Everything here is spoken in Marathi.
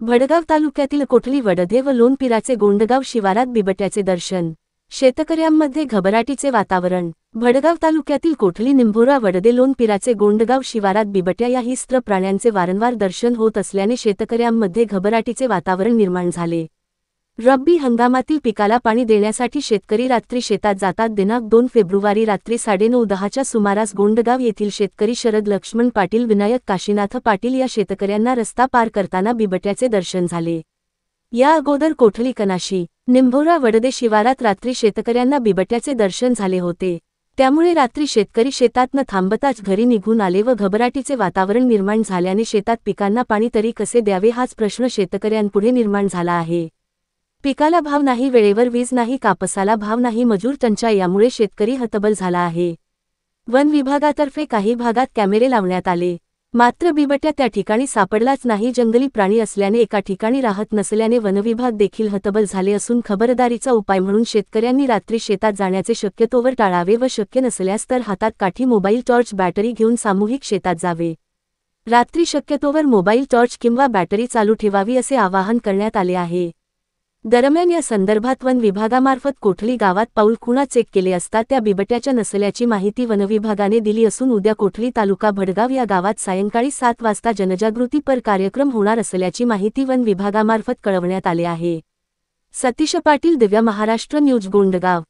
भडगाव तालुक्यातील कोठली वडदे व लोणपिराचे गोंडगाव शिवारात बिबट्याचे दर्शन. शेतकऱ्यांमध्ये घबराटीचे वातावरण. भडगाव तालुक्यातील कोठली निंभोरा वडदे लोणपिराचे गोंडगाव शिवारात बिबट्या या हिंस्त्र प्राण्यांचे वारंवार दर्शन होत असल्याने शेतकऱ्यांमध्ये घबराटीचे वातावरण निर्माण झाले. रब्बी हंगामातील पिकाला पाणी देण्यासाठी शेतकरी रात्री शेतात जातात. दिनांक 2 फेब्रुवारी रात्री 9:30च्या सुमारास गोंडगाव येथील शेतकरी शरद लक्ष्मण पाटील, विनायक काशीनाथ पाटील या शेतकऱ्यांना रस्ता पार करताना बिबट्याचे दर्शन झाले. या अगोदर कोठली कनाशी, निंभोरा वडदे शिवारात रात्री शेतकऱ्यांना बिबट्याचे दर्शन झाले होते. त्यामुळे रात्री शेतकरी शेतात न थांबताच घरी निघून आले व घबराटीचे वातावरण निर्माण झाल्याने शेतात पिकांना पाणी तरी कसे द्यावे हाच प्रश्न शेतकऱ्यांपुढे निर्माण झाला आहे. पिकाला भाव नाही, वेळेवर वीज नाही, कापसाला भाव नाही, मजूर टंचाई यामुळे शेतकरी हतबल झाला आहे. वन विभागातर्फे काही भागात कॅमेरे लावण्यात आले, मात्र बिबट्या त्या ठिकाणी सापडलाच नाही. जंगली प्राणी असल्याने एका ठिकाणी राहत नसल्याने वनविभाग देखील हतबल झाले असून खबरदारीचा उपाय म्हणून शेतकऱ्यांनी रात्री शेतात जाण्याचे शक्यतोवर टाळावे व शक्य नसल्यास तर हातात काठी, मोबाईल टॉर्च, बॅटरी घेऊन सामूहिक शेतात जावे. रात्री शक्यतोवर मोबाईल टॉर्च किंवा बॅटरी चालू ठेवावी असे आवाहन करण्यात आले आहे. दरम्यान या संदर्भात वन विभागामार्फत कोठली गावात पाऊल खुणा चेक केले असता त्या बिबट्याच्या नसल्याची माहिती वनविभागाने दिली असून उद्या कोठली तालुका भडगाव या गावात सायंकाळी 7 वाजता जनजागृतीपर कार्यक्रम होणार असल्याची माहिती वन विभागामार्फत कळवण्यात आले आहे. सतीश पाटील, दिव्य महाराष्ट्र न्यूज, गोंडगाव.